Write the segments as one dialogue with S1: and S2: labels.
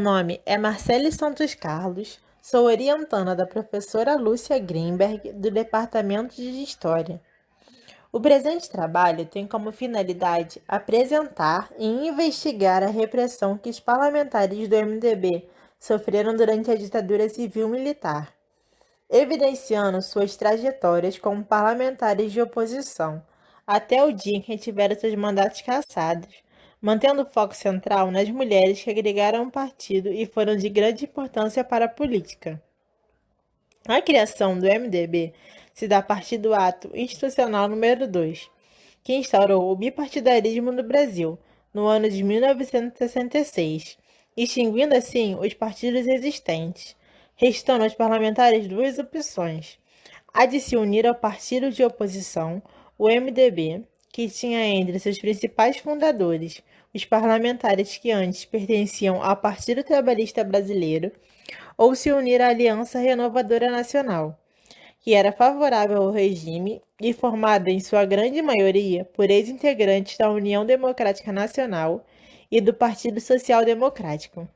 S1: nome é Marcele Santos Carlos, sou orientanda da professora Lúcia Grimberg, do Departamento de História. O presente trabalho tem como finalidade apresentar e investigar a repressão que os parlamentares do MDB sofreram durante a ditadura civil-militar, evidenciando suas trajetórias como parlamentares de oposição, até o dia em que tiveram seus mandatos cassados, mantendo o foco central nas mulheres que agregaram o partido e foram de grande importância para a política. A criação do MDB se dá a partir do Ato Institucional número 2, que instaurou o bipartidarismo no Brasil, no ano de 1966, extinguindo assim os partidos existentes, restando aos parlamentares duas opções: a de se unir ao partido de oposição, o MDB, que tinha entre seus principais fundadores os parlamentares que antes pertenciam ao Partido Trabalhista Brasileiro, ou se unir à Aliança Renovadora Nacional, que era favorável ao regime e formada em sua grande maioria por ex-integrantes da União Democrática Nacional e do Partido Social Democrático.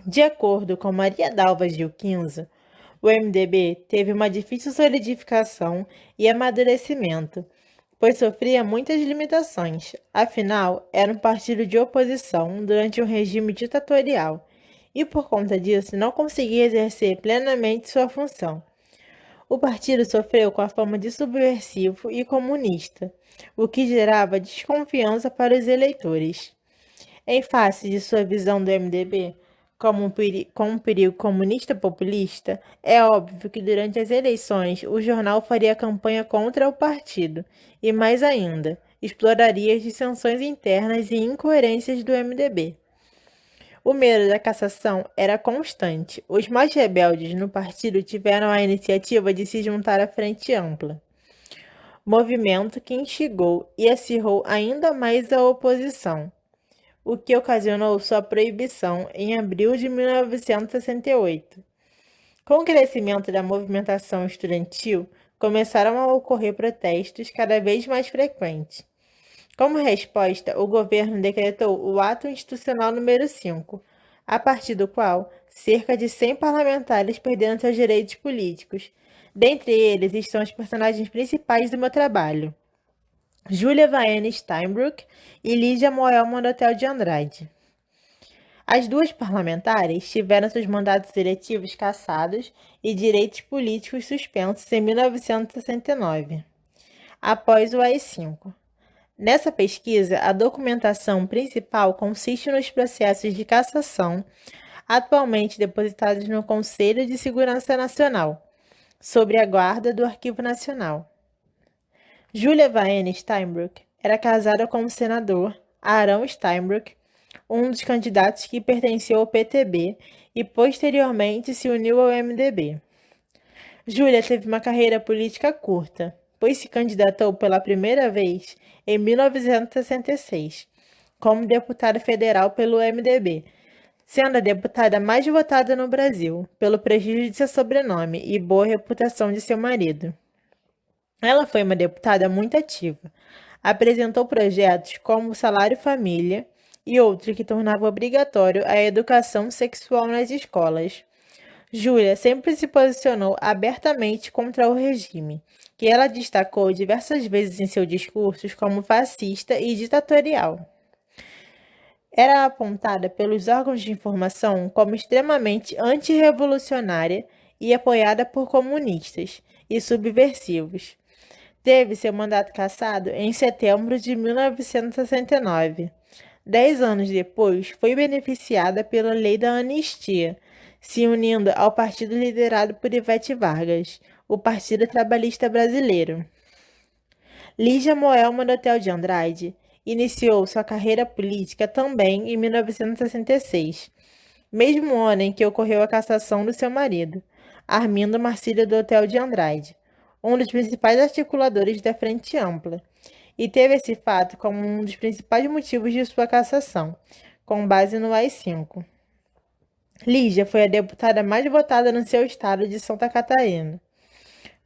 S1: De acordo com Maria Dalva Gil Quinzo, o MDB teve uma difícil solidificação e amadurecimento, pois sofria muitas limitações. Afinal, era um partido de oposição durante um regime ditatorial e, por conta disso, não conseguia exercer plenamente sua função. O partido sofreu com a fama de subversivo e comunista, o que gerava desconfiança para os eleitores. Em face de sua visão do MDB como um perigo comunista populista, é óbvio que durante as eleições o jornal faria campanha contra o partido e, mais ainda, exploraria as dissensões internas e incoerências do MDB. O medo da cassação era constante. Os mais rebeldes no partido tiveram a iniciativa de se juntar à Frente Ampla, movimento que instigou e acirrou ainda mais a oposição, o que ocasionou sua proibição em abril de 1968. Com o crescimento da movimentação estudantil, começaram a ocorrer protestos cada vez mais frequentes. Como resposta, o governo decretou o Ato Institucional número 5, a partir do qual cerca de 100 parlamentares perderam seus direitos políticos. Dentre eles estão os personagens principais do meu trabalho: Júlia Vaene Steinbrück e Lígia Moelman Dotel de Andrade. As duas parlamentares tiveram seus mandatos eletivos cassados e direitos políticos suspensos em 1969, após o AI-5. Nessa pesquisa, a documentação principal consiste nos processos de cassação, atualmente depositados no Conselho de Segurança Nacional, sob a guarda do Arquivo Nacional. Júlia Vaene Steinbrück era casada com o senador Arão Steinbrück, um dos candidatos que pertenceu ao PTB e posteriormente se uniu ao MDB. Júlia teve uma carreira política curta, pois se candidatou pela primeira vez em 1966, como deputada federal pelo MDB, sendo a deputada mais votada no Brasil, pelo prestígio de seu sobrenome e boa reputação de seu marido. Ela foi uma deputada muito ativa. Apresentou projetos como o Salário Família e outro que tornava obrigatório a educação sexual nas escolas. Júlia sempre se posicionou abertamente contra o regime, que ela destacou diversas vezes em seus discursos como fascista e ditatorial. Era apontada pelos órgãos de informação como extremamente antirrevolucionária e apoiada por comunistas e subversivos. Teve seu mandato cassado em setembro de 1969. 10 anos depois, foi beneficiada pela Lei da Anistia, se unindo ao partido liderado por Ivete Vargas, o Partido Trabalhista Brasileiro. Lígia Moelman Dotel de Andrade iniciou sua carreira política também em 1966, mesmo ano em que ocorreu a cassação do seu marido, Armindo Marcílio Dotel de Andrade, um dos principais articuladores da Frente Ampla, e teve esse fato como um dos principais motivos de sua cassação, com base no AI-5. Lígia foi a deputada mais votada no seu estado de Santa Catarina.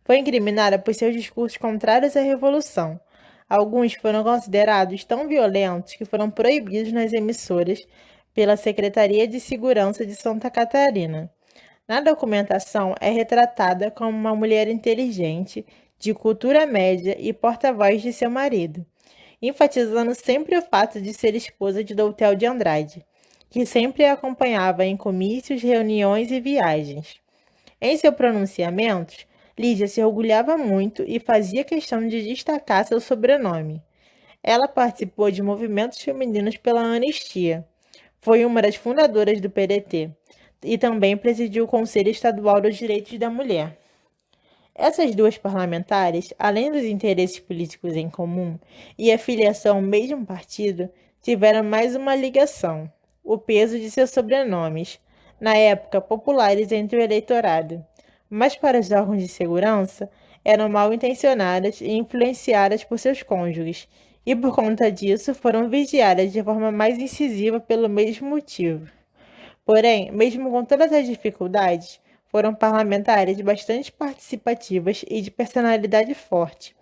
S1: Foi incriminada por seus discursos contrários à Revolução. Alguns foram considerados tão violentos que foram proibidos nas emissoras pela Secretaria de Segurança de Santa Catarina. Na documentação, é retratada como uma mulher inteligente, de cultura média e porta-voz de seu marido, enfatizando sempre o fato de ser esposa de Doutel de Andrade, que sempre a acompanhava em comícios, reuniões e viagens. Em seus pronunciamentos, Lídia se orgulhava muito e fazia questão de destacar seu sobrenome. Ela participou de movimentos femininos pela anistia. Foi uma das fundadoras do PDT e também presidiu o Conselho Estadual dos Direitos da Mulher. Essas duas parlamentares, além dos interesses políticos em comum e a filiação ao mesmo partido, tiveram mais uma ligação: o peso de seus sobrenomes, na época populares entre o eleitorado, mas para os órgãos de segurança eram mal intencionadas e influenciadas por seus cônjuges, e por conta disso foram vigiadas de forma mais incisiva pelo mesmo motivo. Porém, mesmo com todas as dificuldades, foram parlamentares bastante participativas e de personalidade forte.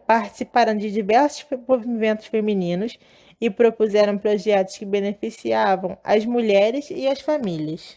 S1: Participaram de diversos movimentos femininos e propuseram projetos que beneficiavam as mulheres e as famílias.